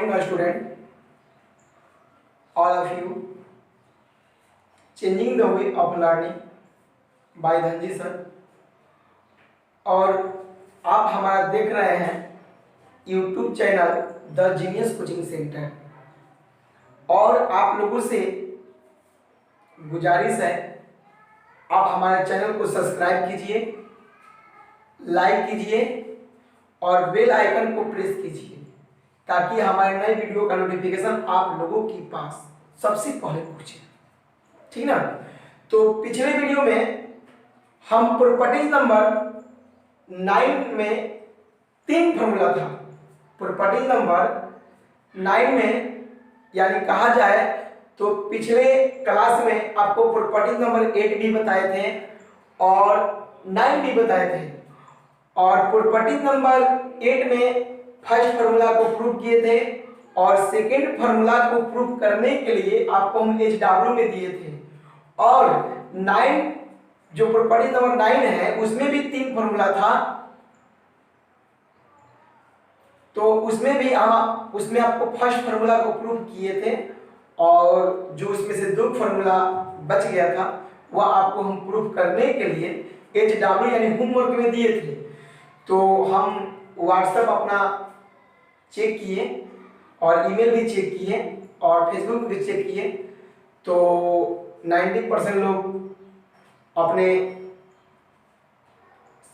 morning, student. All of you. Changing the way of learning by Dhanji sir. और आप हमारा देख रहे हैं YouTube channel the genius coaching centre. और आप लोगों से गुजारिश है, आप हमारे चैनल को सब्सक्राइब कीजिए, लाइक कीजिए और बेल आइकन को प्रेस कीजिए ताकि हमारे नए वीडियो का नोटिफिकेशन आप लोगों के पास सबसे पहले पहुंचे। ठीक ना। तो पिछले वीडियो में हम प्रॉपर्टीज नंबर 9 में 3 फॉर्मूला था। प्रॉपर्टीज नंबर 9 में यानी कहा जाए तो पिछले क्लास में आपको प्रॉपर्टीज नंबर 8 भी बताए थे और 9 भी बताए थे। और प्रॉपर्टीज नंबर 8 में फर्स्ट फार्मूला को प्रूव किए थे और सेकेंड फार्मूला को प्रूव करने के लिए आपको हम HW में दिए थे। और 9 जो प्रॉपर्टी नंबर 9 है उसमें भी 3 फार्मूला था, तो उसमें भी उसमें आपको फर्स्ट फार्मूला को प्रूव किए थे और जो उसमें से 2 फार्मूला बच गया था वह आपको हम प्रूव करने के लिए HW यानी होमवर्क में दिए थे। तो हम व्हाट्सएप अपना चेक किए और ईमेल भी चेक किए और फेसबुक भी चेक किए, तो 90% लोग अपने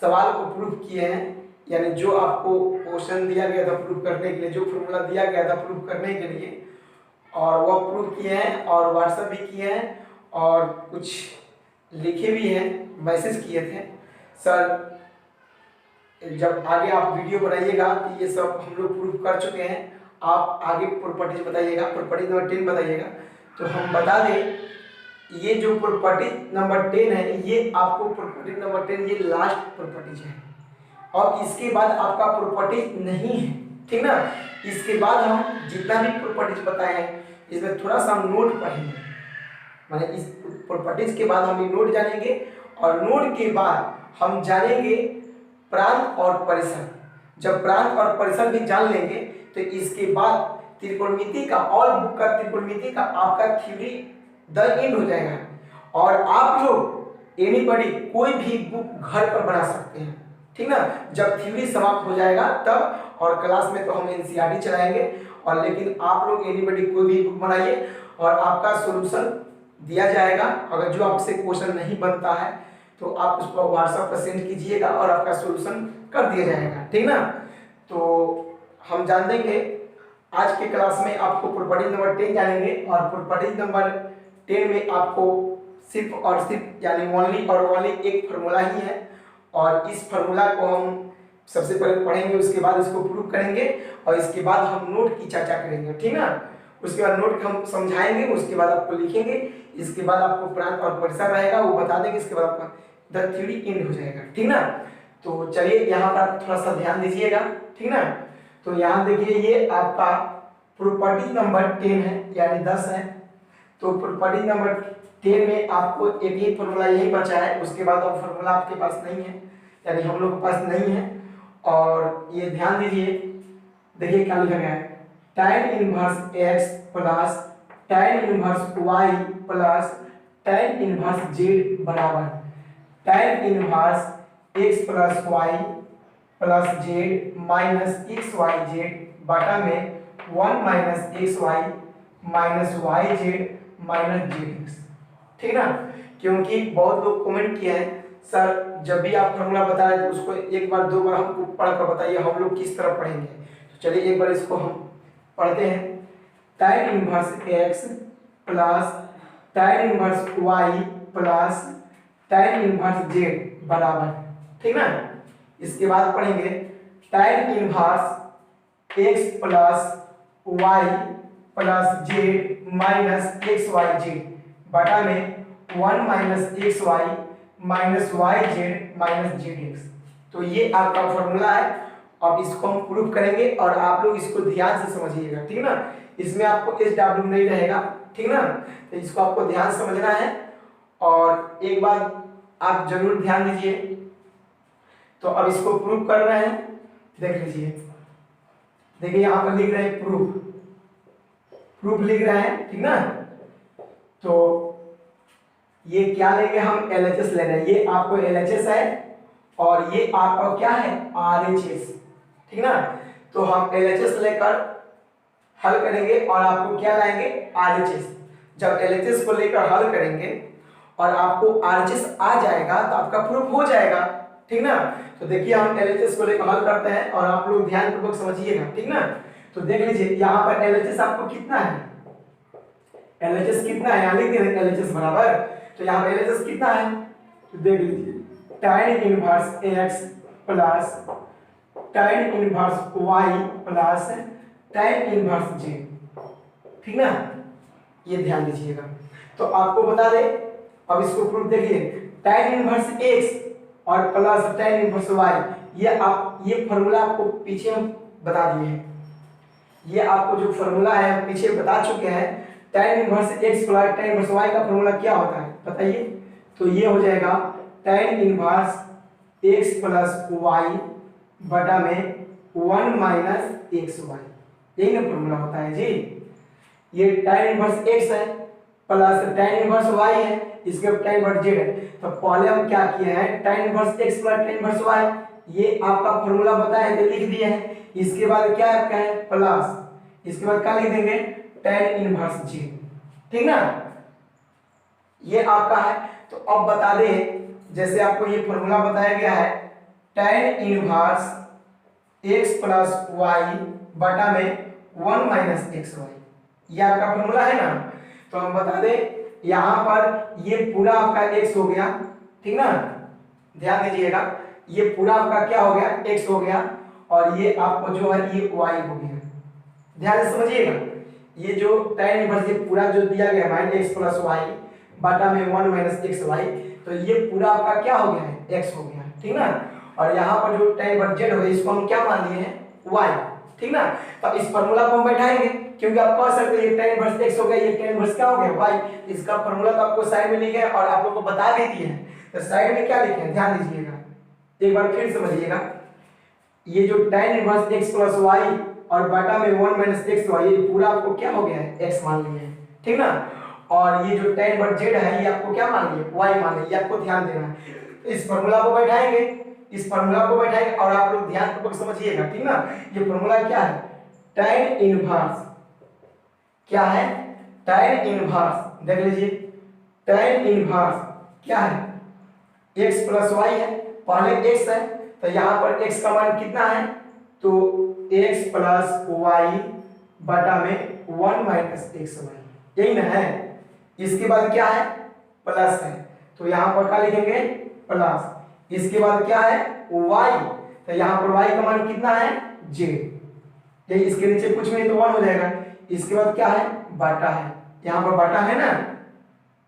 सवाल को प्रूव किए हैं। यानी जो आपको क्वेश्चन दिया गया था प्रूव करने के लिए, जो फॉर्मूला दिया गया था प्रूव करने के लिए, और वह प्रूव किए हैं और व्हाट्सएप भी किए हैं और कुछ लिखे भी हैं, मैसेज किए थे। सर जब आगे आप वीडियो बनाइएगा तो ये सब हम लोग प्रूव कर चुके हैं, आप आगे प्रॉपर्टीज बताइएगा, प्रॉपर्टी नंबर 10 बताइएगा। तो हम बता दें ये जो प्रॉपर्टी नंबर 10 है ये आपको प्रॉपर्टी नंबर 10 ये लास्ट प्रॉपर्टीज है और इसके बाद आपका प्रॉपर्टीज नहीं है। ठीक ना। इसके बाद हम जितना भी प्रॉपर्टीज बताए हैं इसमें थोड़ा सा हम नोट पढ़ेंगे, माने इस प्रॉपर्टीज के बाद हम ये नोट जानेंगे और नोट के बाद हम जानेंगे प्रांत और परिसर। जब प्रांत और परिसर भी जान लेंगे तो इसके बाद त्रिकोणमिति का और बुक का त्रिकोणमिति का आपका थ्योरी द एंड हो जाएगा और आप लोग एनीबॉडी कोई भी बुक घर पर बना सकते हैं। ठीक ना। जब थ्योरी समाप्त हो जाएगा तब, और क्लास में तो हम NCERT चलाएंगे, और लेकिन आप लोग एनीबॉडी कोई भी बुक बनाइए और आपका सॉल्यूशन दिया जाएगा। अगर जो आपसे क्वेश्चन नहीं बनता है तो आप उसको व्हाट्सएप पर सेंड कीजिएगा और आपका सॉल्यूशन कर दिया जाएगा। ठीक ना। तो हम जान देंगे आज के क्लास में आपको प्रॉपर्टी नंबर 10 जानेंगे और प्रॉपर्टी नंबर 10 में आपको सिर्फ और सिर्फ यानी ओनली और ओनली एक फार्मूला ही है और इस फार्मूला को हम सबसे पहले पढ़ेंगे, उसके बाद इसको प्रूव करेंगे और इसके बाद हम नोट की चर्चा करेंगे। ठीक ना। उसके बाद नोट हम समझाएंगे, उसके बाद आपको लिखेंगे, इसके बाद आपको प्रांत और परिसर रहेगा वो बता देंगे, इसके बाद आपका द थ्योरी एंड हो जाएगा। ठीक ना। तो चलिए यहाँ पर आप थोड़ा सा ध्यान दीजिएगा। ठीक ना। तो यहाँ देखिए ये आपका प्रॉपर्टी नंबर 10 है यानी 10 है। तो प्रॉपर्टी नंबर 10 में आपको एक ही फॉर्मूला यही बचा है, उसके बाद अब फॉर्मूला आपके पास नहीं है यानी हम लोग के पास नहीं है। और ये ध्यान दीजिए, देखिए क्या लिखा गया है, tan inverse x plus tan inverse y plus tan inverse z बराबर tan inverse x plus y plus z minus x y z बटा में 1 minus x y minus y z minus z x. ठीक ना। क्योंकि बहुत लोग comment किए हैं सर जब भी आप फॉर्मूला बता रहे तो उसको एक बार 2 बार हमको पढ़ कर बताइए, हम लोग किस तरह पढ़ेंगे। तो चलिए एक बार इसको हम पढ़ते हैं। tan inverse x plus tan inverse y plus tan inverse z बराबर। ठीक ना। इसके बाद पढ़ेंगे tan inverse x plus y plus z minus x y z बटा में 1 minus x y minus y z minus z x. तो ये आपका फॉर्मूला है। अब इसको हम प्रूव करेंगे और आप लोग इसको ध्यान से समझिएगा। ठीक ना। इसमें आपको HW नहीं रहेगा। ठीक ना। तो इसको आपको ध्यान से समझना है और एक बात आप जरूर ध्यान दीजिए। तो अब इसको प्रूव कर रहे हैं, देख लीजिए, देखिए यहाँ पर लिख रहे हैं प्रूफ। प्रूफ लिख रहे हैं, ठीक ना। तो ये क्या लेंगे हम, LHS ले रहे हैं, ये आपको LHS है और ये आपका क्या है RHS, ठीक ना। तो हम LHS लेकर हल करेंगे और आपको क्या लाएंगे RHS। जब LHS को लेकर हल करेंगे और आपको RHS आ जाएगा तो आपका प्रूफ हो जाएगा, ठीक ना। तो देखिए हम LHS को लेकर हल करते हैं और आप लोग ध्यानपूर्वक समझिएगा, ठीक ना। तो देख लीजिए यहाँ पर LHS आपको कितना है, LHS कितना है, यहाँ लिख दिए LHS बराबर। तो यहाँ पर LHS कितना है, तो देख लीजिए tan inverse x plus tan inverse y plus tan inverse z, ठीक ना। ये ध्यान दीजिएगा। तो आपको बता दे, अब इसको प्रूफ देखिए, tan इनवर्स x और प्लस tan इनवर्स y, ये फॉर्मूला आपको पीछे हम बता दिए हैं। ये आपको जो फॉर्मूला है हम पीछे बता चुके हैं। tan inverse x plus tan inverse y का फॉर्मूला क्या होता है बताइए। तो ये हो जाएगा tan inverse x plus y बटा में 1 माइनस xy, यही ना फॉर्मूला होता है जी। ये tan इनवर्स x है प्लस tan इनवर्स y है, इसके ऊपर tan इनवर्स z है। तो पहले हम क्या किए हैं, tan inverse x plus tan inverse y, ये आपका फॉर्मूला बताया है, लिख दिए हैं। इसके बाद क्या आपका है प्लस, इसके बाद क्या लिख देंगे tan इनवर्स z, ठीक ना। ये आपका है। तो अब बता दे, जैसे आपको ये फॉर्मूला बताया गया है tan inverse x plus y बटा में 1 माइनस xy, ये आपका फॉर्मूला है ना। तो हम बता दें यहाँ पर ये पूरा आपका x हो गया, ठीक ना। ध्यान दीजिएगा, ये पूरा आपका क्या हो गया x हो गया और ये आपको जो है ये y हो गया। ध्यान से समझिएगा, ये जो tan इनवर्स ये पूरा जो दिया गया है x प्लस y बटा में 1 माइनस xy, तो ये पूरा आपका क्या हो गया है x हो गया, ठीक ना। और यहाँ पर जो tan इनवर्स z हो गया, इसको हम क्या मान लिए हैं y, ठीक ना। तो इस फार्मूला को हम बैठाएंगे, क्योंकि आप कह सकते हैं ये tan इनवर्स x हो गया, ये tan इनवर्स क्या हो गया y। इसका फार्मूला तो आपको साइड में लिखे हैं और आप लोग को बता भी दिए हैं। तो साइड में क्या लिखे हैं ध्यान दीजिएगा, एक बार फिर समझिएगा। ये जो tan inverse x plus y और बटा में 1 माइनस xy, ये पूरा आपको क्या हो गया है x मान लिया है, ठीक ना। और ये जो tan इनवर्स z है, ये आपको क्या मान लिया y मान लिया, ये आपको ध्यान देना है। इस फार्मूला को बैठाएंगे, इस फार्मूला को बैठाएंगे और आप लोग ध्यानपूर्वक समझिएगा, ठीक ना। ये फार्मूला क्या है, tan इनवर्स क्या है, tan इनवर्स देख लीजिए, tan इनवर्स क्या है x प्लस y है, पहले x है तो यहाँ पर x का मान कितना है, तो x प्लस y बटा में 1 माइनस xy, यही ना है। इसके बाद क्या है प्लस है, तो यहाँ पर क्या लिखेंगे प्लस। इसके बाद क्या है y, तो यहाँ पर y का मान कितना है z, यही इसके नीचे कुछ नहीं तो 1 हो जाएगा। इसके बाद क्या है बटा है, यहाँ पर बटा है ना,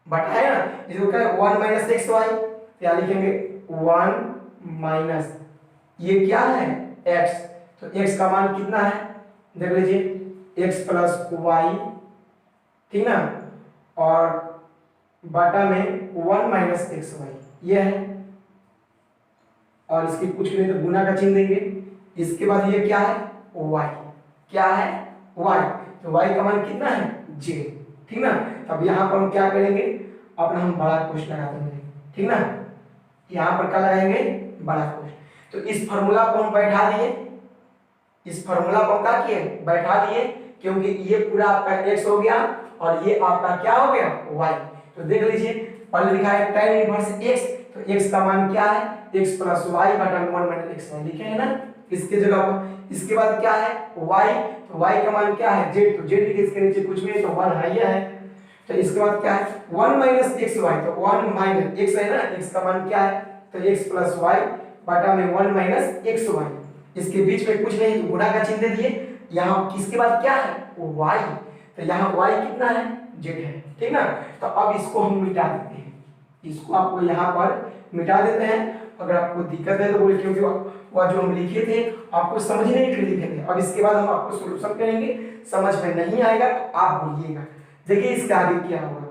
बटा है ना, इसको क्या है 1 माइनस xy, क्या लिखेंगे 1 माइनस ये क्या है x, तो x का मान कितना है देख लीजिए x प्लस y, ठीक ना, और बटा में 1 माइनस xy ये है। और इसके कुछ नहीं तो गुना का चिन्ह देंगे। इसके बाद ये क्या है y, क्या है y, तो y का मान कितना है j, ठीक ना। अब यहाँ पर हम क्या करेंगे, अपना हम बड़ा कोश लगा देंगे, ठीक ना। यहाँ पर क्या लगाएंगे बड़ा कोश। तो इस फार्मूला को हम बैठा दिए, इस फार्मूला को क्या किए बैठा दिए, क्योंकि ये पूरा आपका x हो गया और ये आपका क्या हो गया y। तो देख लीजिए पहले लिखा है tan इनवर्स x, तो x का मान क्या है x प्लस y बटा 1 माइनस xy लिखे है ना इसके जगह पर। इसके बाद क्या है y, तो y का मान क्या है z, तो z लिखे इसके नीचे कुछ नहीं तो 1 है ये है। तो इसके बाद क्या है 1 माइनस xy, तो 1 माइनस x है ना, x का मान क्या है तो x प्लस y बटा में 1 माइनस xy, इसके बीच में कुछ नहीं तो गुणा का चिन्ह दे दिए। यहाँ किसके बाद क्या है y, तो यहाँ y कितना है z है, ठीक ना। तो अब इसको हम मिटा देते हैं, इसको आपको यहाँ पर मिटा देते हैं। अगर आपको दिक्कत है तो बोले, क्योंकि वह जो हम लिखे थे आपको समझने के लिए लिखे थे। अब इसके बाद हम आपको सॉल्यूशन करेंगे, समझ में नहीं आएगा तो आप बोलिएगा। देखिए इसके आगे क्या होगा,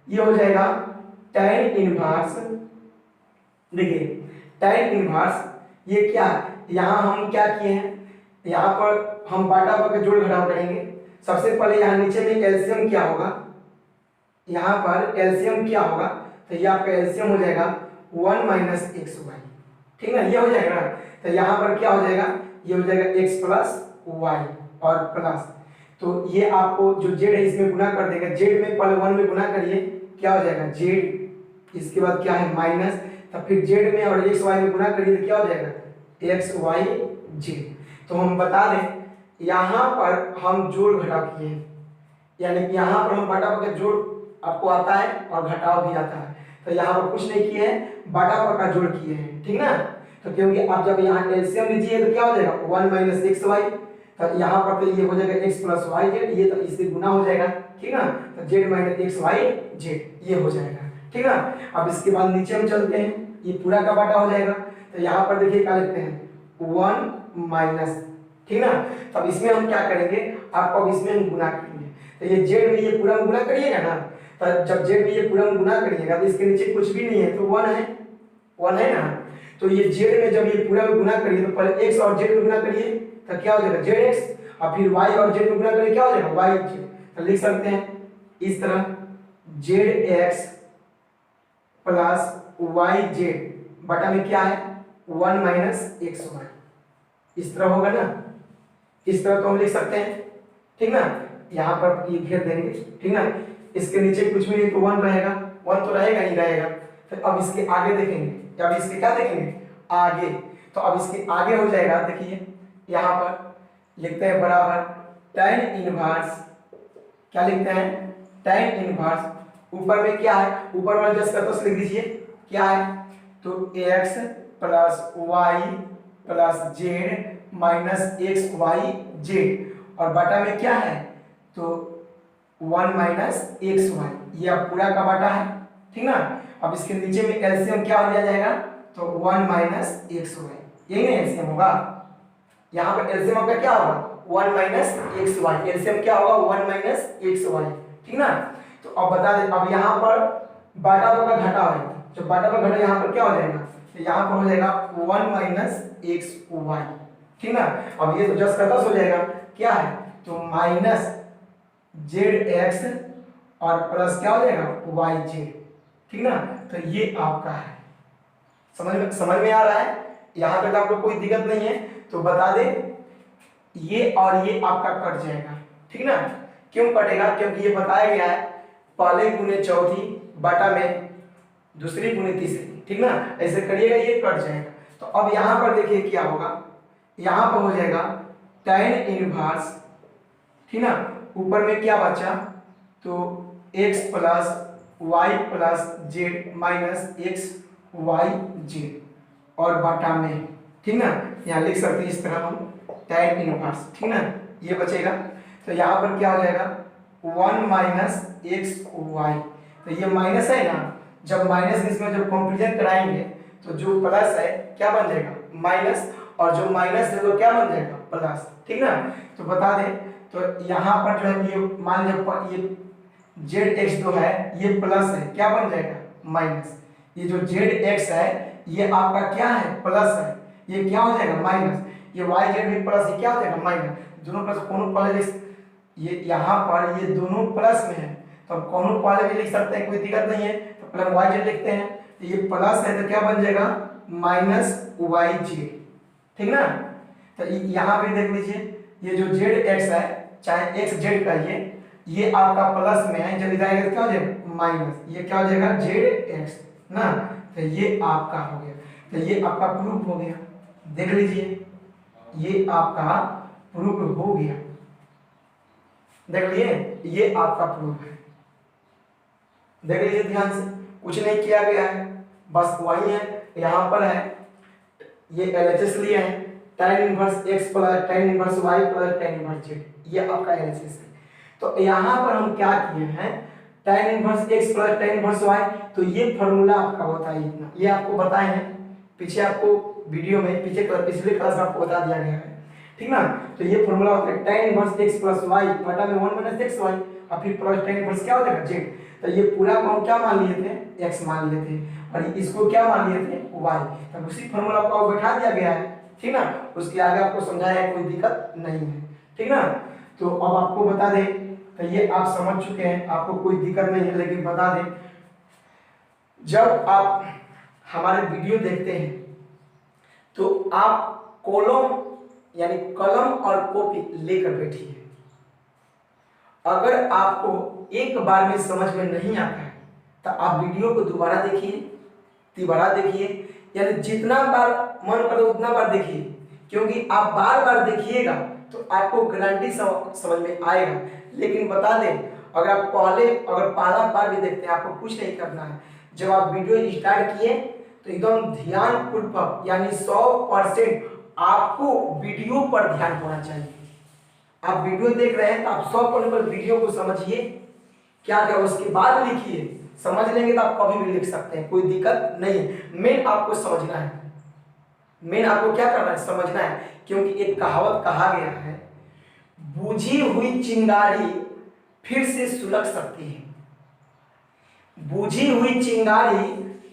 ये हो जाएगा tan इनवर्स, देखिए tan इनवर्स ये क्या है, यहाँ हम क्या किए हैं, यहाँ पर हम बाटा पर जोड़ घटाव करेंगे। सबसे पहले यहाँ नीचे में एलसीएम क्या होगा, यहाँ पर एलसीएम क्या होगा, तो ये आपका एलसीएम हो जाएगा 1 माइनस एक्स वाई, ठीक ना, ये हो जाएगा ना। तो यहाँ पर क्या हो जाएगा, ये हो जाएगा एक्स प्लस वाई और प्लस, तो ये आपको जो जेड है इसमें गुना कर देगा, जेड में पहले 1 में गुना करिए, क्या हो जाएगा जेड, इसके बाद क्या है माइनस, तब फिर जेड में और एक्स वाई में गुना करिए तो क्या हो जाएगा एक्स वाई जेड। तो हम बता दें यहाँ पर हम जोड़ घटाव किए हैं, यानी कि यहाँ पर हम बाटा का जोड़ आपको आता है और घटाव भी आता है, तो यहाँ पर कुछ नहीं किए हैं, बाटा पर का जोड़ किए हैं, ठीक ना। तो क्योंकि आप जब यहाँ एलसीएम लीजिए तो क्या हो जाएगा 1 माइनस एक्स वाई, तो यहाँ पर तो ये हो जाएगा एक्स प्लस वाई जेड, ये तो इससे गुना हो जाएगा, ठीक ना, तो z minus x y z ये हो जाएगा, ठीक ना। अब इसके बाद नीचे हम चलते हैं, ये पूरा का बाटा हो जाएगा, तो यहाँ पर देखिए क्या लिखते हैं 1 माइनस, ठीक ना। तो अब इसमें हम क्या करेंगे, आपको अब इसमें हम गुना करेंगे, तो ये जेड में ये पूरा गुना करिएगा ना, तो जब जेड में ये पूरा गुना करिएगा तो इसके नीचे कुछ भी नहीं है तो 1 है ना, तो ये जेड में जब ये पूरा में गुना करिए तो पहले एक्स और जेड में गुना करिए तो क्या हो जाएगा जेड एक्स, और फिर वाई और जेड में गुना करिए क्या हो जाएगा वाई जेड, तो लिख सकते हैं इस तरह z x plus y z बटा में क्या है 1 माइनस एक्स वाई, इस तरह होगा ना, इस तरह तो हम लिख सकते हैं, ठीक ना। यहाँ पर ये घेर देंगे, ठीक ना, इसके नीचे कुछ भी नहीं तो 1 रहेगा, 1 तो रहेगा ही रहेगा। फिर अब इसके आगे देखेंगे, अब इसके क्या देखेंगे आगे, तो अब इसके आगे हो जाएगा, देखिए यहाँ पर लिखते हैं बराबर tan इनवर्स, क्या लिखते हैं tan इनवर्स, ऊपर में क्या है, ऊपर वाला जस्ट करते लिख दीजिए क्या है, तो x plus y plus z minus x y z, और बटा में क्या है तो 1 माइनस एक्स वाई, ये अब पूरा का बाटा है, ठीक ना। अब इसके नीचे में एलसीएम क्या हो दिया जाएगा तो 1 माइनस एक्स वाई, यही ना एलसीएम होगा, यहाँ पर एलसीएम आपका क्या होगा 1 माइनस एक्स वाई, एलसीएम क्या होगा 1 माइनस एक्स वाई, ठीक ना। तो अब बता दें, अब यहाँ पर बाटा का घटा है, जब बाटा का घटा यहाँ पर क्या हो जाएगा, तो यहाँ पर हो जाएगा 1 माइनस एक्स वाई, ठीक ना। अब ये तो जस्ट का 10 हो जाएगा, क्या है तो माइनस जेड एक्स और प्लस क्या हो जाएगा वाई जेड, ठीक ना। तो ये आपका है, समझ में आ रहा है, यहाँ तक आपको कोई दिक्कत नहीं है, तो बता दे ये और ये आपका कट जाएगा, ठीक ना। क्यों कटेगा, क्योंकि ये बताया गया है पहले गुने चौथी बटा में दूसरी गुने तीसरी, ठीक ना, ऐसे करिएगा ये कट जाएगा। तो अब यहाँ पर देखिए क्या होगा, यहाँ पर हो जाएगा tan इनवर्स, ठीक ना, ऊपर में क्या बचा तो x plus y plus z minus x y z, और बाटा में, ठीक ना, यहाँ लिख सकते हैं इस तरह हम tan इनवर्स, ठीक ना, ये बचेगा। तो यहाँ पर क्या हो जाएगा 1 माइनस एक्स वाई, तो ये माइनस है ना, जब माइनस इसमें जब कंपेरिजन कराएंगे तो जो प्लस है क्या बन जाएगा माइनस, और जो माइनस है तो क्या बन जाएगा प्लस, ठीक ना। तो बता दें तो यहाँ पर जो है ये मान लीजिए ये जेड एक्स जो है ये प्लस है, क्या बन जाएगा माइनस, ये जो जेड एक्स है ये आपका क्या है प्लस है, ये क्या हो जाएगा माइनस, ये वाई जेड भी प्लस, ये क्या हो जाएगा माइनस, दोनों प्लस कोनो पहले ये यहाँ पर ये दोनों प्लस में है तो कोनो पहले भी लिख सकते हैं, कोई दिक्कत नहीं है, तो प्लस वाई जेड लिखते हैं, तो ये प्लस है तो क्या बन जाएगा माइनस वाई जेड, ठीक ना। तो यहाँ पे देख लीजिए ये जो जेड एक्स है चाहे एक्स जेड का ये आपका प्लस में है, जब इधर आएगा क्या हो जाएगा माइनस, ये क्या हो जाएगा जेड एक्स ना, तो ये आपका हो गया, तो ये आपका प्रूफ हो गया, देख लीजिए ये आपका प्रूफ हो गया, देख लिए ये आपका प्रूफ है, देख लीजिए ध्यान से, कुछ नहीं किया गया है, बस वही है, यहाँ पर है ये एलएचएस लिए हैं tan inverse x plus tan inverse y plus tan inverse z, ये आपका एलएचएस है। तो यहाँ पर हम क्या किए हैं tan inverse x plus tan inverse y, तो ये फॉर्मूला आपका होता है इतना, ये आपको बताए हैं पीछे, आपको वीडियो में पिछले क्लास में आपको बता दिया गया है, ठीक ना। तो ये फॉर्मूला होता है tan inverse x plus y बटा में 1 माइनस x y और फिर प्लस tan इनवर्स क्या हो जाएगा z, तो ये पूरा को हम क्या मान लिए थे x मान लिए थे और इसको क्या मान लिए थे y, तो उसी फॉर्मूला को बैठा दिया गया है, ठीक ना। उसके आगे आपको समझाया है, कोई दिक्कत नहीं है, ठीक ना। तो अब आपको बता दें, तो ये आप समझ चुके हैं, आपको कोई दिक्कत नहीं है, लेकिन बता दें जब आप हमारे वीडियो देखते हैं तो आप कॉलम यानी कलम और कॉपी लेकर बैठिए। अगर आपको एक बार में समझ में नहीं आता है तो आप वीडियो को दोबारा देखिए, तिबारा देखिए, यानी जितना बार मन करे उतना बार देखिए, क्योंकि आप बार बार देखिएगा तो आपको गारंटी समझ में आएगा। लेकिन बता दें, अगर आप पहला बार भी देखते हैं, आपको कुछ नहीं करना है। जब आप वीडियो स्टार्ट किए तो एकदम ध्यानपूर्वक यानी 100% आपको वीडियो पर ध्यान होना चाहिए। आप वीडियो देख रहे हैं तो आप 100% वीडियो को समझिए, क्या क्या उसके बाद लिखिए। समझ लेंगे तो आप कभी भी लिख सकते हैं, कोई दिक्कत नहीं है। मेन आपको समझना है, मेन आपको क्या करना है, समझना है। क्योंकि एक कहावत कहा गया है, बूझी हुई चिंगारी फिर से सुलग सकती है। बूझी हुई चिंगारी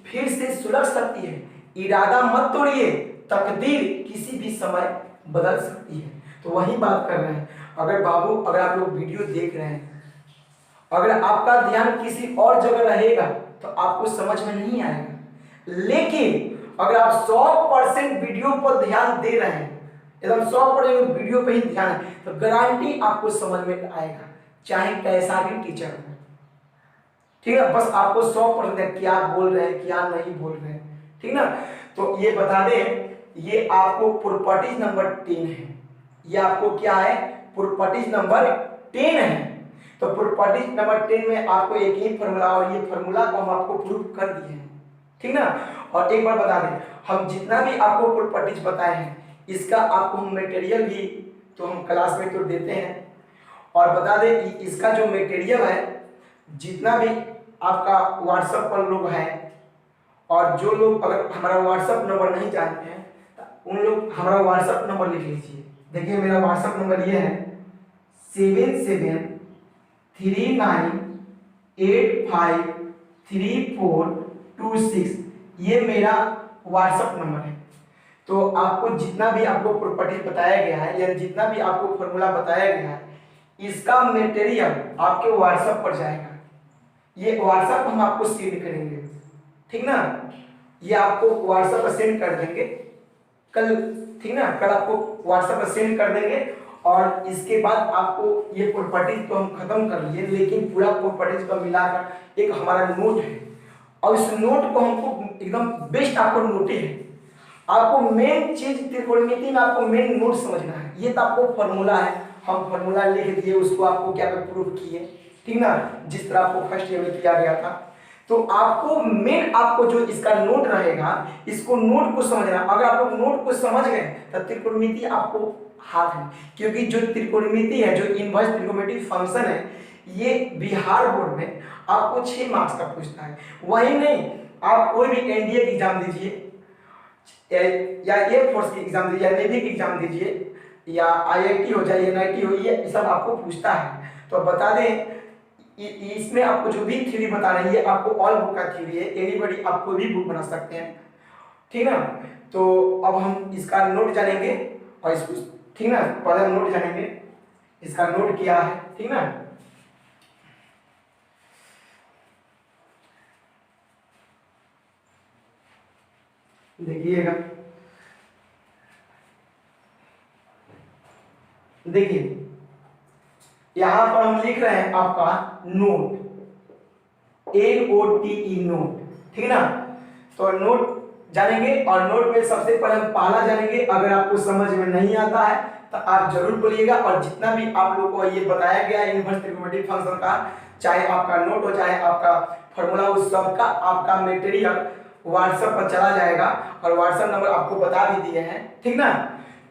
फिर से सुलग सकती है। इरादा मत तोड़िए, तकदीर किसी भी समय बदल सकती है। तो वही बात कर रहे हैं। अगर आप लोग वीडियो देख रहे हैं, अगर आपका ध्यान किसी और जगह रहेगा तो आपको समझ में नहीं आएगा। लेकिन अगर आप 100% वीडियो पर ध्यान दे रहे हैं, एकदम 100% वीडियो पे ही ध्यान है, तो गारंटी आपको समझ में आएगा, चाहे कैसा भी टीचर हो। ठीक है, बस आपको 100% क्या बोल रहे हैं क्या नहीं बोल रहे हैं, ठीक ना। तो ये बता दें, ये आपको प्रॉपर्टीज नंबर 10 है। ये आपको क्या है, प्रॉपर्टीज नंबर 10 है। तो प्रॉपर्टीज नंबर 10 में आपको एक ही फॉर्मूला, और ये फॉर्मूला को हम आपको प्रूव कर दिए हैं, ठीक ना। और एक बार बता दें, हम जितना भी आपको प्रॉपर्टीज बताए हैं इसका आपको हम मटेरियल भी तो हम क्लास में तो देते हैं। और बता दें कि इसका जो मटेरियल है, जितना भी आपका व्हाट्सएप पर लोग हैं, और जो लोग अगर हमारा व्हाट्सएप नंबर नहीं जानते हैं तो उन लोग हमारा व्हाट्सएप नंबर लिख लीजिए। देखिए मेरा व्हाट्सएप नंबर ये है 7739853426, ये मेरा व्हाट्सएप नंबर है। तो आपको जितना भी आपको प्रॉपर्टी बताया गया है या जितना भी आपको फॉर्मूला बताया गया है, इसका मटेरियल आपके व्हाट्सएप पर जाएगा। ये व्हाट्सएप हम आपको सेंड करेंगे, ठीक ना। ये आपको व्हाट्सएप पर सेंड कर देंगे कल, ठीक ना। कल आपको व्हाट्सएप पर सेंड कर देंगे। और इसके बाद आपको ये प्रॉपर्टीज तो हम खत्म कर लिए, लेकिन पूरा प्रॉपर्टीज का मिलाकर एक हमारा नोट है, और इस नोट को हमको एकदम बेस्ट आपको नोट है। आपको मेन चीज त्रिकोणमिति में आपको मेन नोट समझना है। ये तो आपको फॉर्मूला है, हम फॉर्मूला लिख दिए, उसको आपको क्या प्रूफ किए, ठीक ना, जिस तरह आपको फर्स्ट ईयर में किया गया था। तो आपको मेन आपको जो इसका नोट रहेगा, इसको नोट को समझना। अगर आप लोग नोट को समझ गए तो त्रिकोणमिति आपको हाथ है, क्योंकि जो त्रिकोणमिति है, जो इनवर्स त्रिकोणमिति फंक्शन है, ये बिहार बोर्ड में आपको 6 मार्क्स का पूछता है। वही नहीं, आप कोई भी एनडीए की एग्जाम दीजिए, या एयरफोर्स की एग्जाम दीजिए, या नेवी की एग्जाम दीजिए, या आईआईटी हो जाए, एनआईटी हो, ये सब आपको पूछता है। तो बता दें, इसमें आपको जो भी थ्योरी बता रही है, आपको ऑल बुक का थ्योरी है, एनीबॉडी आप कोई भी बुक बना सकते हैं, ठीक ना। तो अब हम इसका नोट जानेंगे, और इसको, ठीक ना, पहले हम नोट जानेंगे, इसका नोट क्या है, ठीक ना। देखिएगा, देखिए यहां पर हम लिख रहे हैं आपका नोट, NOTE नोट, ठीक ना। तो नोट जानेंगे, और नोट में सबसे पहले हम पहला जानेंगे। अगर आपको समझ में नहीं आता है तो आप जरूर बोलिएगा, और जितना भी आप लोगों को ये बताया गया है इनवर्स त्रिकोणमिति फंक्शन का, चाहे आपका नोट हो चाहे आपका फॉर्मूला, उस सब का आपका मटेरियल व्हाट्सएप पर चला जाएगा, और व्हाट्सएप नंबर आपको बता भी दिए हैं, ठीक ना।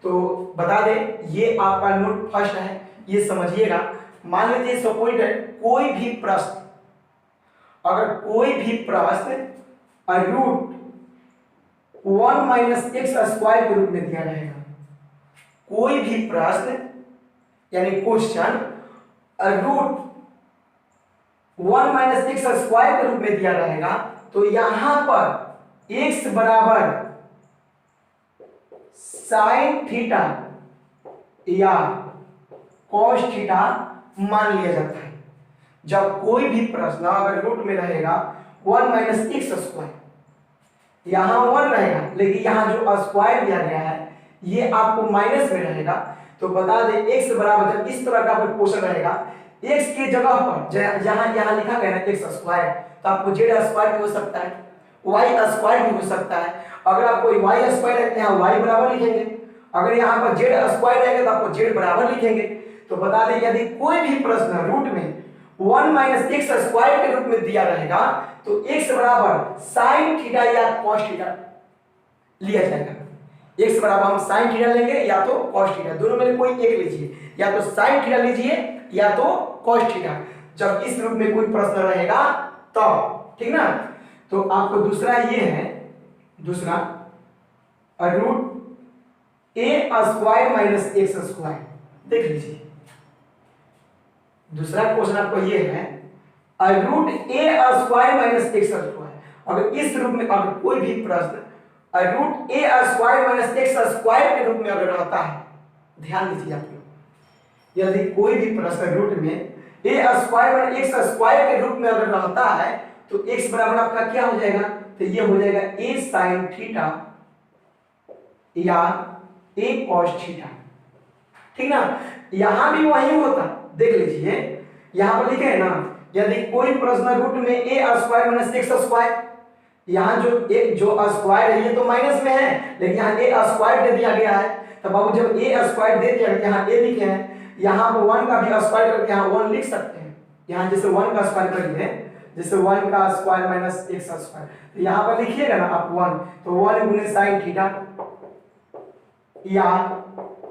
तो बता दें, ये आपका नोट फर्स्ट है, ये समझिएगा। मान लीजिए सपोज कोई भी प्रश्न, अगर कोई भी प्रश्न रूट 1 - x² के रूप में दिया रहेगा, कोई भी प्रश्न यानी क्वेश्चन रूट 1 - x² के रूप में दिया रहेगा, तो यहां पर x बराबर sin थीटा या कॉस थीटा मान लिया जाता है। जब कोई भी प्रश्न अगर रूट में रहेगा 1 माइनस एक्स स्क्वायर, यहाँ 1 रहेगा लेकिन यहाँ जो स्क्वायर दिया गया है ये आपको माइनस में रहेगा, तो बता दें x बराबर जब इस तरह का क्वेश्चन रहेगा x की जगह पर यहाँ लिखा गया है एक्स स्क्वायर, तो आपको जेड स्क्वायर भी हो सकता है, वाई स्क्वायर भी हो सकता है। अगर आपको वाई स्क्वायर है तो यहाँ वाई बराबर लिखेंगे, अगर यहाँ पर जेड स्क्वायर रहेगा तो आपको जेड बराबर लिखेंगे। तो बता दें यदि कोई भी प्रश्न रूट में 1 माइनस एक्स स्क्वायर के रूप में दिया रहेगा तो x बराबर साइन थीटा या कॉस थीटा लिया जाएगा। x बराबर हम साइन थीटा लेंगे या तो कॉस थीटा, दोनों में कोई एक लीजिए, या तो साइन थीटा लीजिए या तो कॉस थीटा, जब इस रूप में कोई प्रश्न रहेगा तब, ठीक ना। तो आपको दूसरा ये है, दूसरा root a square minus x square, देख लीजिए दूसरा क्वेश्चन आपको ये है root a square minus x square. अगर इस रूप में अगर कोई भी प्रश्न root a square minus x square के रूप में अगर रहता है, ध्यान दीजिए आप लोग, यदि कोई भी प्रश्न रूट में ए स्क्वायर माइनस एक्स स्क्वायर के रूप में अगर रहता है तो x बराबर आपका क्या हो जाएगा, तो ये हो जाएगा a साइन थीटा या a कॉस थीटा, ठीक ना। यहां भी वही होता, देख लीजिए यहां पर लिखे है ना, यदि कोई प्रश्न रूट में a square minus x square, यहाँ जो स्क्वायर है ये तो माइनस में है लेकिन यहाँ a स्क्वायर दे दिया गया है, तो बाबू जब a स्क्वायर दे दिया गया यहाँ a लिखे हैं, यहाँ पर 1 का भी स्क्वायर करके यहाँ 1 लिख सकते हैं, यहाँ जैसे 1 का स्क्वायर करिए जैसे 1 का स्क्वायर माइनस एक्स स्क्वायर, तो यहाँ पर लिखिएगा ना आप 1, तो 1 गुने साइन थीटा या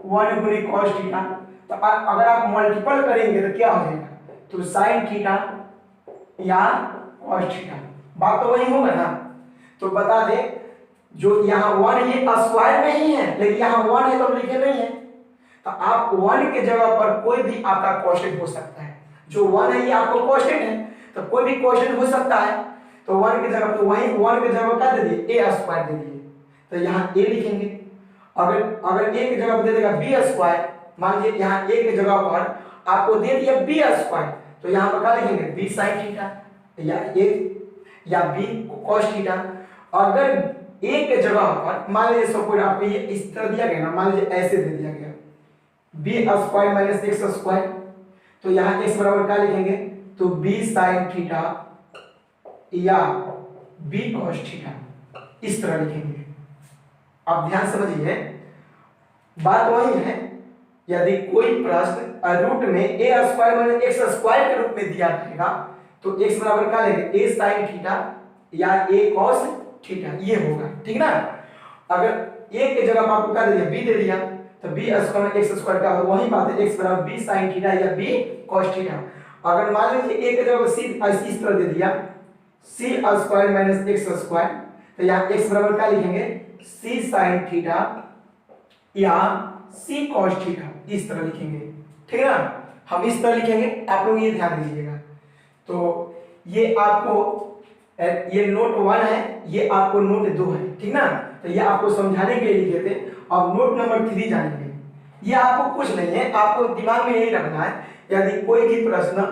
1 गुने कॉस थीटा, तो अगर आप मल्टीपल करेंगे तो क्या हो जाएगा, तो साइन थीटा या कॉस थीटा, बात तो वही होगा ना। तो बता दें जो यहाँ 1 ये स्क्वायर में ही है लेकिन यहाँ 1 है तो लिखे नहीं है, तो आप 1 के जगह पर कोई भी आपका क्वेश्चन हो सकता है, जो 1 है ये आपको क्वेश्चन है तो कोई भी क्वेश्चन हो सकता है, तो 1 की जगह, तो वही 1 की जगह क्या दे दिए a स्क्वायर दे दिए, तो यहाँ a लिखेंगे। अगर a की जगह पर दे देगा b स्क्वायर, मान लीजिए यहाँ a की जगह पर आपको दे दिया b स्क्वायर, तो यहाँ पर क्या लिखेंगे b साइन थीटा या a या b कॉस थीटा। अगर a के जगह पर मान लीजिए सपोज आपको ये इस तरह दिया गया ना, मान लीजिए ऐसे दे दिया गया b square minus x square, तो यहाँ x बराबर क्या लिखेंगे, तो b साइन थीटा या b कॉस थीटा, इस तरह लिखेंगे। आप ध्यान समझिए बात वही है, यदि कोई प्रश्न रूट में a square minus x square के रूप में दिया रहेगा तो x बराबर क्या लेंगे, a साइन थीटा या a कॉस थीटा, ये होगा, ठीक ना। अगर a के जगह आपको क्या दे दिया, b दे दिया, तो b स्क्वायर एक्स स्क्वायर का वही बात है, x बराबर b साइन थीटा या b कॉस थीटा। अगर मान लीजिए a के जगह c इस तरह दे दिया c square minus x square, तो यहाँ x बराबर क्या लिखेंगे, c साइन थीटा या c कॉस थीटा, इस तरह लिखेंगे, ठीक है ना। हम इस तरह लिखेंगे, आप लोग ये ध्यान दीजिएगा। तो ये आपको ये नोट 1 है, ये आपको नोट 2 है, ठीक ना। तो ये आपको समझाने के लिए लिखे थे। अब नोट नंबर 3 जानेंगे, ये आपको कुछ नहीं है, आपको दिमाग में यही रखना है, यदि कोई भी प्रश्न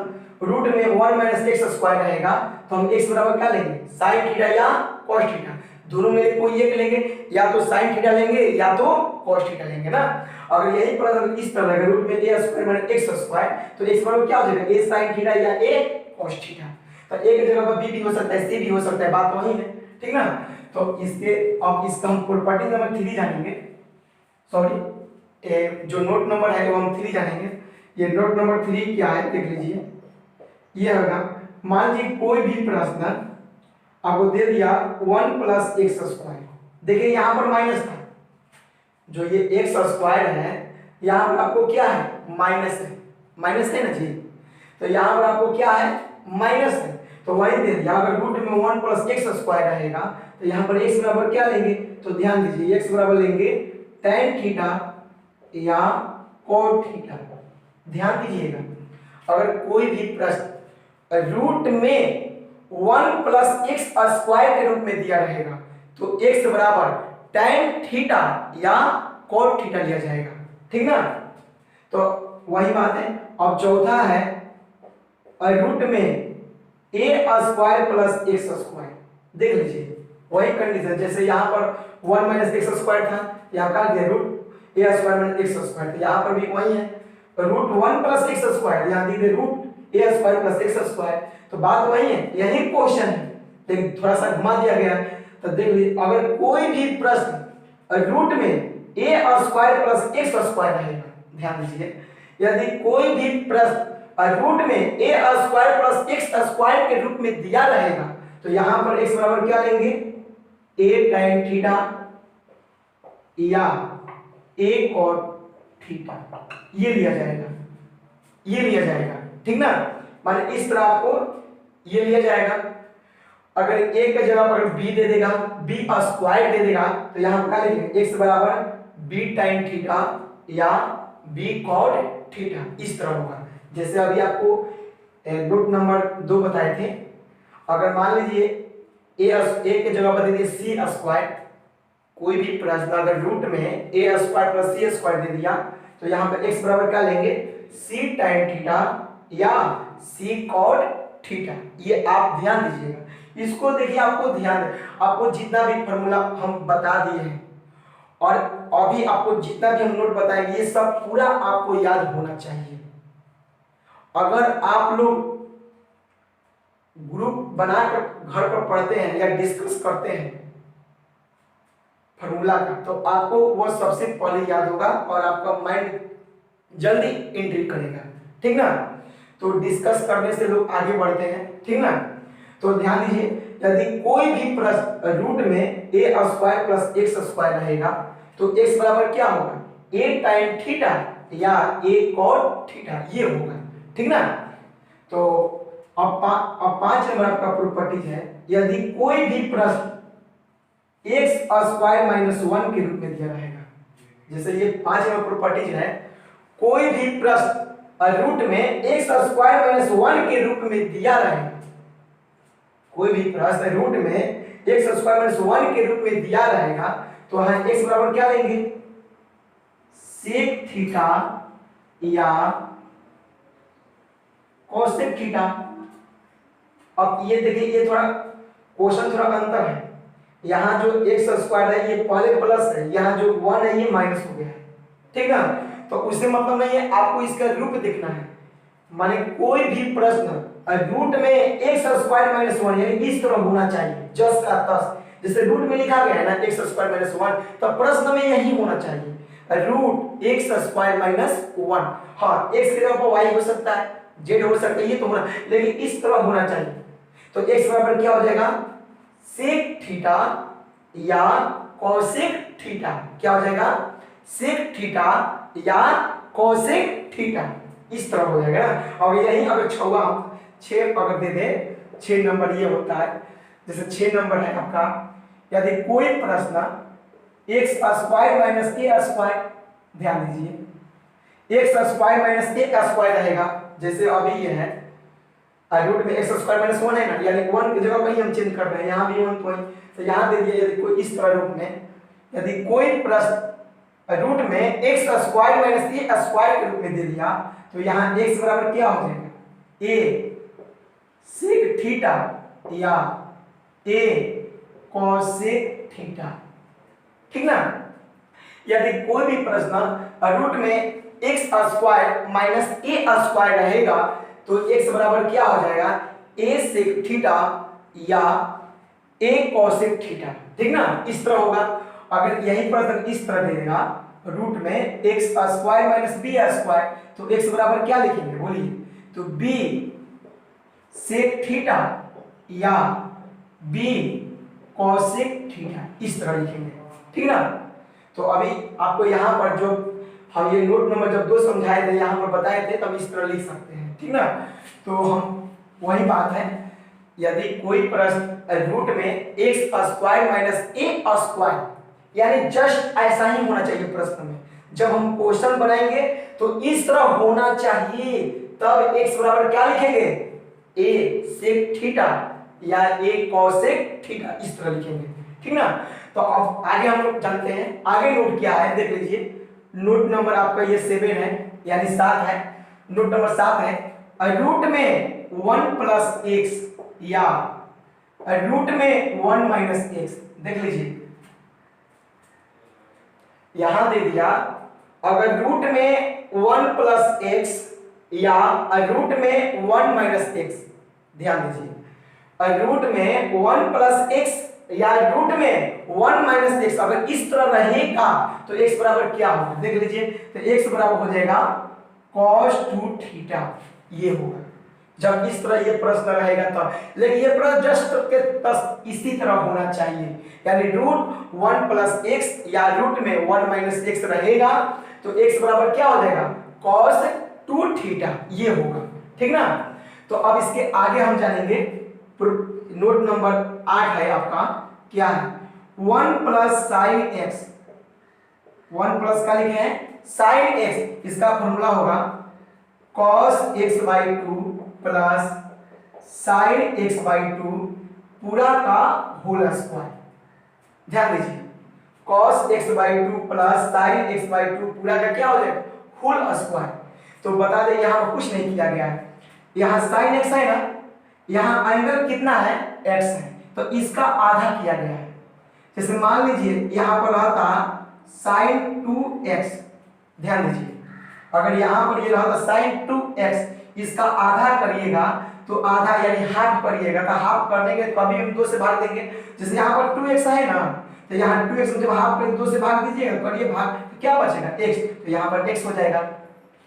रूट में 1 माइनस एक्स स्क्वायर रहेगा तो हम x बराबर क्या लेंगे, साइन थीटा या कॉस थीटा, दोनों में कोई एक लेंगे, या तो साइन थीटा लेंगे या तो कॉस थीटा लेंगे ना। अगर यही प्रश्न इस तरह रहेगा रूट में a square minus x square, तो x बराबर क्या हो जाएगा, a साइन थीटा या a कॉस थीटा। तो a की जगह पर b भी हो सकता है, c भी हो सकता है, बात वही है, ठीक ना। तो इसके अब इसका हम प्रॉपर्टी नंबर 3 जानेंगे, सॉरी जो नोट नंबर है वो हम 3 जानेंगे। ये नोट नंबर 3 क्या है देख लीजिए, ये होगा, मान लीजिए कोई भी प्रश्न आपको दे दिया 1 प्लस एक्स स्क्वायर, देखिए यहाँ पर माइनस था, जो ये एक्स स्क्वायर है यहाँ पर आपको क्या है, माइनस है, माइनस है ना जी, तो यहाँ पर आपको क्या है, माइनस है, तो वही दे दिया। अगर रूट में 1 प्लस एक्स स्क्वायर रहेगा तो यहाँ पर x बराबर क्या लेंगे, तो ध्यान दीजिए x बराबर लेंगे tan थीटा या cot थीटा, ध्यान दीजिएगा। अगर कोई भी प्रश्न रूट में 1 प्लस एक्स स्क्वायर के रूप में दिया रहेगा तो x बराबर tan थीटा या cot थीटा लिया जाएगा, ठीक ना। तो वही बात है। अब चौथा है रूट में ए स्क्वायर प्लस एक्स स्क्वायर। देख लीजिए वही कंडीशन, जैसे यहाँ पर 1 माइनस एक्स स्क्वायर था, यहाँ का दिया root a square minus x square, तो यहाँ पर भी वही है रूट 1 प्लस एक्स स्क्वायर, यहाँ दी root a square plus x square, तो बात वही है, यही क्वेश्चन है लेकिन थोड़ा सा घुमा दिया गया। तो देख लीजिए अगर कोई भी प्रश्न रूट में ए स्क्वायर प्लस एक्स स्क्वायर रहेगा, ध्यान दीजिए, यदि कोई भी प्रश्न रूट में ए स्क्वायर प्लस एक्स स्क्वायर के रूप में दिया रहेगा तो यहां पर x बराबर क्या लेंगे, a tan थीटा या a cot थीटा, ये लिया जाएगा, ये लिया जाएगा, ठीक ना। माने इस तरह आपको ये लिया जाएगा। अगर a के जगह पर b दे देगा, b स्क्वायर दे देगा तो यहां क्या लिखेंगे, x बराबर b tan थीटा या b cot थीटा, इस तरह होगा। जैसे अभी आपको रूट नंबर 2 बताए थे, अगर मान लीजिए ए के जगह पर दे दिए सी स्क्वायर, कोई भी प्रश्न अगर रूट में ए स्क्वायर प्लस सी स्क्वायर दे दिया तो यहाँ पर x बराबर क्या लेंगे, सी tan थीटा या सी cot थीटा, ये आप ध्यान दीजिएगा। इसको देखिए, आपको ध्यान, आपको जितना भी फॉर्मूला हम बता दिए हैं और अभी आपको जितना भी हम नोट बताएंगे ये सब पूरा आपको याद होना चाहिए। अगर आप लोग ग्रुप बनाकर घर पर पढ़ते हैं या डिस्कस करते हैं फॉर्मूला का तो आपको वो सबसे पहले याद होगा और आपका माइंड जल्दी एंट्री करेगा, ठीक ना। तो डिस्कस करने से लोग आगे बढ़ते हैं, ठीक ना। तो ध्यान दीजिए, यदि कोई भी प्रश्न रूट में ए स्क्वायर प्लस एक्स स्क्वायर रहेगा तो x बराबर क्या होगा, a tan थीटा या a cot थीटा, ये होगा, ठीक ना। तो अब 5 नंबर आपका प्रॉपर्टीज है, यदि कोई भी प्रश्न x स्क्वायर माइनस 1 के रूप में दिया रहेगा, जैसे ये 5 नंबर प्रॉपर्टीज है, कोई भी प्रश्न रूट में x स्क्वायर माइनस 1 के रूप में दिया रहेगा, कोई भी प्रश्न रूट में x स्क्वायर माइनस 1 के रूप में दिया रहेगा तो हम x बराबर क्या लेंगे, सेक थीटा या कोसेक थीटा। अब ये देखिए, ये थोड़ा क्वेश्चन थोड़ा अंतर है, यहाँ जो एक्स स्क्वायर है ये पहले प्लस है, यहाँ जो 1 है ये माइनस हो गया है, ठीक ना। तो उससे मतलब नहीं है, आपको इसका रूप देखना है। माने कोई भी प्रश्न रूट में एक्स स्क्वायर माइनस 1 यानी इस तरह होना चाहिए, जस का तस, जैसे रूट में लिखा गया है ना एक्स स्क्वायर माइनस 1, तो प्रश्न में यही होना चाहिए रूट एक्स स्क्वायर माइनस 1। हाँ, एक्स की जगह पर वाई हो सकता है, जेड हो सकता है, ये तो होना, लेकिन इस तरह होना चाहिए। तो x बराबर क्या हो जाएगा, सेक थीटा या कोसेक थीटा, क्या हो जाएगा, सेक थीटा या कोसेक थीटा, इस तरह हो जाएगा ना। और यही अगर 6 अगर दे दे, 6 नंबर ये होता है, जैसे 6 नंबर है आपका, यदि कोई प्रश्न एक्स स्क्वायर माइनस ए स्क्वायर, ध्यान दीजिए एक्स स्क्वायर माइनस ए स्क्वायर रहेगा, जैसे अभी ये है रूट में एक्स स्क्वायर माइनस 1 है ना, यानी 1 की जगह पर ही हम चेंज कर रहे हैं, यहाँ भी 1 पॉइंट, तो यहाँ दे दिया यदि कोई इस तरह रूप में, यदि कोई प्रश्न रूट में एक्स स्क्वायर माइनस ए स्क्वायर के रूप में दे दिया तो यहाँ x बराबर क्या हो जाएगा, a सेक थीटा या a कोसेक थीटा, ठीक ना। यदि कोई भी प्रश्न रूट में एक्स स्क्वायर माइनस ए स्क्वायर रहेगा तो x बराबर क्या हो जाएगा, a सेक थीटा या a कोसेक थीटा, ठीक ना, इस तरह होगा। अगर यही प्रश्न इस तरह दे देगा रूट में x square minus b square तो x बराबर क्या लिखेंगे बोलिए, तो b सेक थीटा या b कोसेक थीटा, इस तरह लिखेंगे, ठीक ना। तो अभी आपको यहाँ पर जो हम ये नोट नंबर जब 2 समझाए थे, यहाँ पर बताए थे, तब इस तरह लिख सकते हैं, ठीक ना। तो हम वही बात है, यदि कोई प्रश्न रूट में एक्स स्क्वायर माइनस ए स्क्वायर, यानी जस्ट ऐसा ही होना चाहिए प्रश्न में, जब हम क्वेश्चन बनाएंगे तो इस तरह होना चाहिए, तब x बराबर क्या लिखेंगे, a सेक थीटा या a कोसेक थीटा, इस तरह लिखेंगे, ठीक ना। तो अब आगे हम लोग जानते हैं, आगे नोट क्या है, देख लीजिए, नोट नंबर आपका ये 7 है, यानी 7 है, नोट नंबर 7 है रूट में 1 प्लस एक्स या रूट में 1 माइनस एक्स। देख लीजिए यहां दे दिया अगर रूट में 1 प्लस एक्स या रूट में 1 माइनस एक्स। ध्यान दीजिए रूट में 1 प्लस एक्स या रूट में 1 माइनस एक्स अगर इस तरह रहेगा तो x बराबर क्या होगा? देख लीजिए तो x बराबर हो जाएगा cos 2 थीटा। ये होगा जब इस तरह ये प्रश्न रहेगा तब। लेकिन ये प्रश्न जस्ट के तस इसी तरह होना चाहिए, यानी रूट 1 प्लस एक्स या रूट में 1 माइनस एक्स रहेगा तो x बराबर क्या हो जाएगा? cos 2 theta. ये होगा, ठीक ना। तो अब इसके आगे हम जानेंगे। नोट नंबर 8 है आपका, क्या है? 1 प्लस साइन एक्स। 1 प्लस का लिखे हैं साइन एक्स, इसका फॉर्मूला होगा cos x by 2 plus sine x by 2 पूरा का होल स्क्वायर। ध्यान दीजिए cos x by 2 plus sine x by 2 पूरा का क्या हो जाएगा? Whole square. तो बता दें यहां पर कुछ नहीं किया गया है, यहां साइन x है ना, यहां एंगल कितना है? x है, तो इसका आधा किया गया है। जैसे मान लीजिए यहां पर रहता sin 2x। ध्यान दीजिए अगर यहां पर ये रहता sin 2x, इसका आधा करिएगा तो आधा यानी हाफ करिएगा, तो हाफ करने के कभी हम 2 से भाग देंगे। जैसे यहां पर 2x है ना, तो यहां 2x जब हाफ करें 2 से भाग दीजिएगा, करिए भाग, तो क्या बचेगा? x, तो यहां पर x हो जाएगा।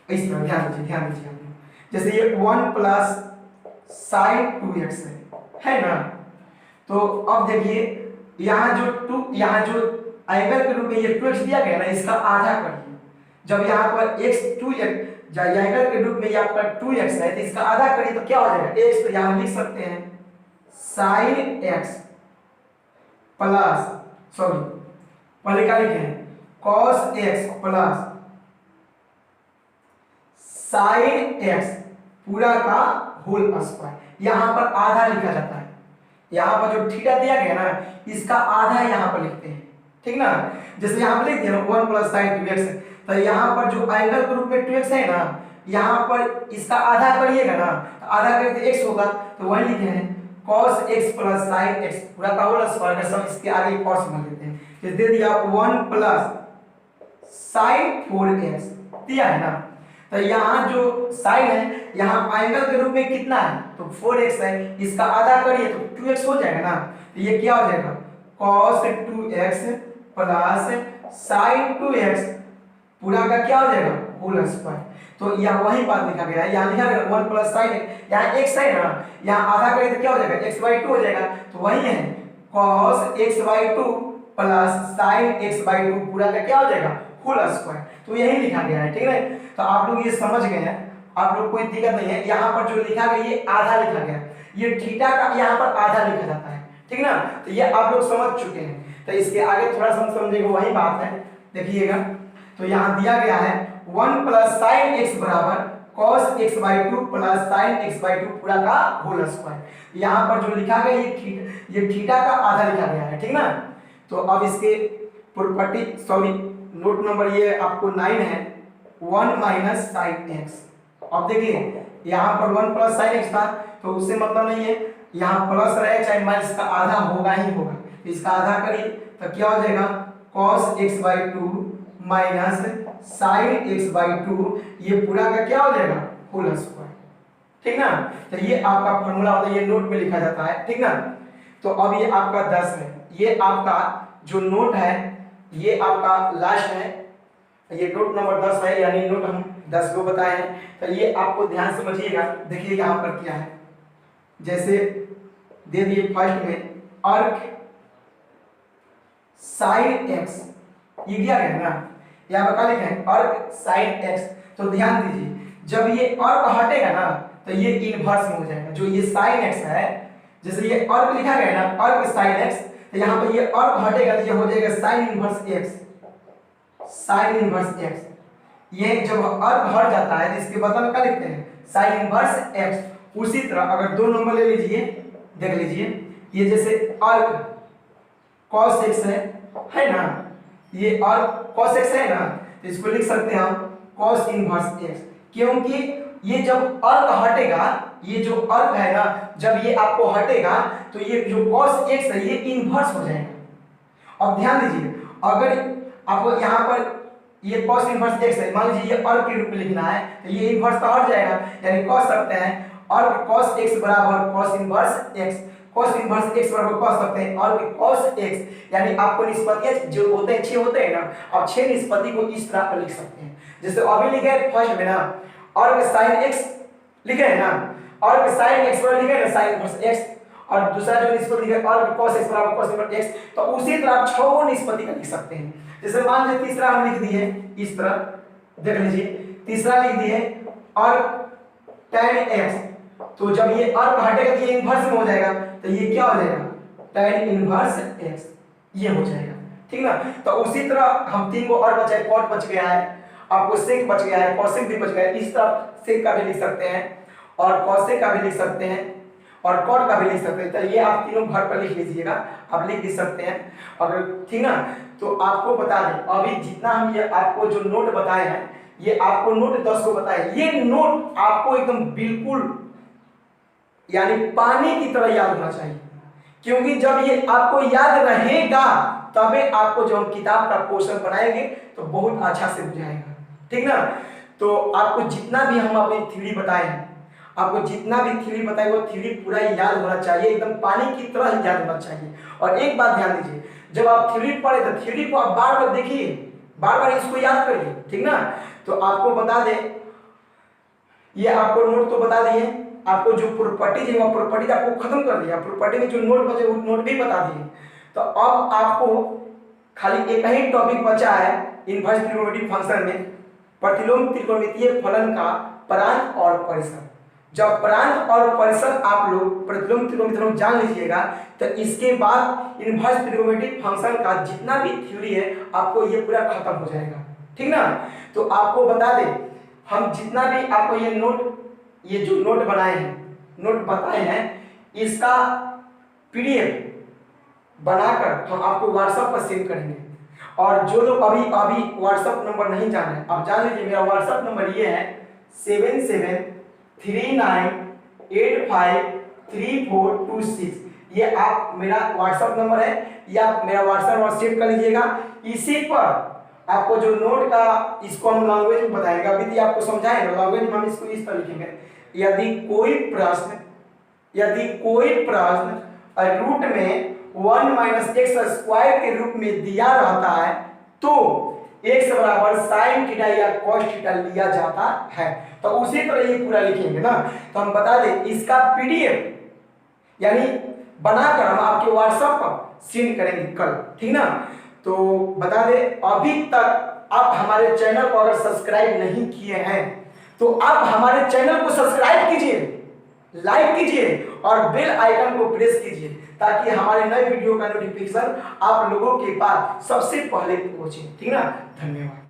इस तरह ध्यान दीजिए जैसे ये 1 प्लस sin 2x है ना, तो अब देखिए यहाँ जो एंगल के रूप में ये 2x दिया गया ना, इसका आधा करिए। जब यहाँ पर x 2x एंगल के रूप में यहाँ पर 2x है तो इसका आधा करिए तो क्या हो जाएगा? x। तो यहाँ लिख सकते हैं sin x प्लस पहले क्या लिखे हैं? cos x plus sin x पूरा का होल स्क्वायर। यहां पर आधा लिखा जाता है, यहां पर जो थीटा दिया गया ना इसका आधा यहां पर लिखते हैं, ठीक ना। जैसे यहां पर लिख दिया 1 प्लस sin 2x, तो यहां पर जो एंगल के रूप में 2x है ना, यहां पर इसका आधा करिएगा ना, तो आधा करें तो x होगा, तो वही लिखे हैं cos x plus sin x पूरा का होल स्क्वायर। सब इसके आगे cos बना देते हैं। जैसे दे दिया 1 प्लस sin 4x दिया है ना, तो यहाँ जो साइन है यहाँ एंगल के रूप में कितना है? तो 4x है, इसका आधा करिए तो 2x हो जाएगा ना, तो ये क्या हो जाएगा? cos 2x plus sin 2x पूरा का क्या हो जाएगा? Whole square. तो यहाँ वही बात लिखा गया है, यहाँ लिखा गया 1 प्लस साइन x, यहाँ x है ना, यहाँ आधा करिए तो क्या हो जाएगा? x बाई 2 हो जाएगा, तो वही है cos x by 2 plus sin x by 2 पूरा का क्या हो जाएगा? Whole square. तो यही लिखा गया है, ठीक है। तो आप लोग ये समझ गए हैं, आप लोग कोई दिक्कत नहीं है। यहाँ पर जो लिखा गया ये आधा लिखा गया, ये थीटा का यहाँ पर आधा लिखा जाता है, ठीक ना। तो ये आप लोग समझ चुके हैं। तो इसके आगे थोड़ा सा समझेंगे, वही बात है, देखिएगा। तो यहाँ दिया गया है 1 प्लस साइन एक्स बराबर cos x by 2 plus sine x by 2 पूरा का होल स्क्वायर। यहाँ पर जो लिखा गया ये थीटा का आधा लिखा गया है, ठीक ना। तो अब इसके प्रॉपर्टी नोट नंबर ये आपको 9 है 1 माइनस साइन एक्स। अब देखिए यहाँ पर 1 प्लस साइन एक्स था तो उससे मतलब नहीं है, यहाँ प्लस रहे चाहे माइनस का आधा होगा ही होगा, इसका आधा करिए तो क्या हो जाएगा? cos x by 2 minus sine x by 2 ये पूरा का क्या हो जाएगा? होल स्क्वायर, ठीक ना। तो ये आपका फॉर्मूला होता है, ये नोट में लिखा जाता है, ठीक ना। तो अब ये आपका 10 है, ये आपका जो नोट है ये आपका लास्ट है, ये नोट नंबर 10 है, यानी नोट हम 10 को बताए हैं। तो ये आपको ध्यान समझिएगा। देखिए यहाँ पर क्या है, जैसे दे दिए फर्स्ट में अर्क साइन एक्स, ये दिया गया ना, यहाँ पर क्या लिखा है? अर्क साइन एक्स। तो ध्यान दीजिए जब ये अर्क हटेगा ना तो ये इनवर्स में हो जाएगा। जो ये साइन एक्स है, जैसे ये अर्क लिखा गया है ना, अर्क साइन एक्स, तो यहाँ पर ये अर्क हटेगा तो ये हो जाएगा sine inverse x, sine inverse x. ये जब अर्क हट जाता है तो इसके बदले में क्या लिखते हैं? Sine inverse x. उसी तरह अगर 2 नंबर ले लीजिए, देख लीजिए ये जैसे अर्क cos x है ना, ये अर्क cos x है ना, तो इसको लिख सकते हैं हम cos इनवर्स x, क्योंकि ये जब अर्क हटेगा, ये जो अर्क है ना, जब ये आपको हटेगा तो ये जो cos x है ये इनवर्स हो जाएगा। अब ध्यान दीजिए, अगर आपको यहाँ पर ये cos इनवर्स x है, मान लीजिए ये अर्क के रूप में लिखना है तो ये इनवर्स तो हट जाएगा, यानी cos सकते हैं अर्क cos x बराबर cos inverse x, cos inverse x बराबर cos सकते हैं अर्क cos x, यानी आपको निष्पत्तियां जो होते हैं 6 होते हैं ना, अब 6 निष्पत्ति को इस तरह पर लिख सकते हैं। जैसे अभी लिखे हैं फर्स्ट में ना अर्क sin x लिखे हैं ना, अर्क sin x बराबर लिखे हैं ना sin इनवर्स x, और दूसरा जो निष्पत्ति लिखे अर्क cos x बराबर cos इनवर्स x, तो उसी तरह आप 6 निष्पत्ति का लिख सकते हैं। जैसे मान लीजिए तीसरा हम लिख दिए इस तरह, देख लीजिए तीसरा लिख दिए अर्क tan x, तो जब ये अर्क हटेगा तो ये इनवर्स में हो जाएगा, तो ये क्या हो जाएगा tan इनवर्स x, ये हो जाएगा, ठीक ना। तो उसी तरह हम 3 को और बचा है, cot बच गया है, आपको sec बच गया है, cosec भी बच गया है, इस तरह sec का भी लिख सकते हैं और cosec का भी लिख सकते हैं और cot का भी लिख सकते हैं। तो ये आप तीनों घर पर लिख लीजिएगा, आप लिख भी सकते हैं अगर, ठीक ना। तो आपको बता दें अभी जितना हम ये आपको जो नोट बताए हैं, ये आपको नोट 10 को बताए, ये नोट आपको एकदम बिल्कुल यानी पानी की तरह याद होना चाहिए, क्योंकि जब ये आपको याद रहेगा तबे आपको जो हम किताब का क्वेश्चन बनाएंगे तो बहुत अच्छा से बुझाएगा, ठीक ना। तो आपको जितना भी हम अपनी थ्योरी बताए हैं, आपको जितना भी थ्योरी बताए वो थ्योरी पूरा याद होना चाहिए, एकदम पानी की तरह याद होना चाहिए। और एक बात ध्यान दीजिए, जब आप थ्योरी पढ़े तो थ्योरी को आप बार बार देखिए, बार बार इसको याद करिए, ठीक ना। तो आपको बता दें, ये आपको नोट तो बता दिए, आपको जो प्रॉपर्टीज है वो प्रॉपर्टीज आपको खत्म कर दिया, प्रॉपर्टी में जो नोट बचे वो नोट भी बता दिए। तो अब आपको खाली एक ही टॉपिक बचा है इनवर्स ट्रिग्नोमेट्रिक फंक्शन में, प्रतिलोम त्रिकोणमितीय फलन का प्रांत और परिसर। जब प्रांत और परिसर आप लोग प्रतिलोम त्रिकोणमितीय फलन जान लीजिएगा तो इसके बाद इनवर्स ट्रिग्नोमेट्रिक फंक्शन का जितना भी थ्योरी है आपको ये पूरा खत्म हो जाएगा, ठीक ना। तो आपको बता दें, हम जितना भी आपको ये नोट, ये जो नोट बनाए हैं, नोट बताए हैं, इसका पीडीएफ बनाकर हम आपको व्हाट्सएप पर सेंड करेंगे। और जो लोग अभी व्हाट्सएप नंबर नहीं जाना है, आप जान लीजिए मेरा व्हाट्सएप नंबर ये है 7739853426, ये आप मेरा व्हाट्सएप नंबर है, या आप मेरा व्हाट्सएप नंबर सेव कर लीजिएगा। इसी पर आपको जो नोट का, इसको हम लैंग्वेज में बताएंगे, अभी तो आपको समझाएंगे लैंग्वेज में, हम इसको इस तरह लिखेंगे, यदि कोई प्रश्न रूट में 1 - x स्क्वायर के रूप में दिया रहता है तो x बराबर sin थीटा या cos थीटा लिया जाता है, तो उसी तरह ये पूरा लिखेंगे ना। तो हम बता दें इसका पीडीएफ यानी बनाकर हम आपके व्हाट्सएप पर सेंड करेंगे कल, ठीक ना। तो बता दें अभी तक आप हमारे चैनल को अगर सब्सक्राइब नहीं किए हैं तो आप हमारे चैनल को सब्सक्राइब कीजिए, लाइक कीजिए और बेल आइकन को प्रेस कीजिए, ताकि हमारे नए वीडियो का नोटिफिकेशन आप लोगों के पास सबसे पहले पहुंचे, ठीक ना। धन्यवाद।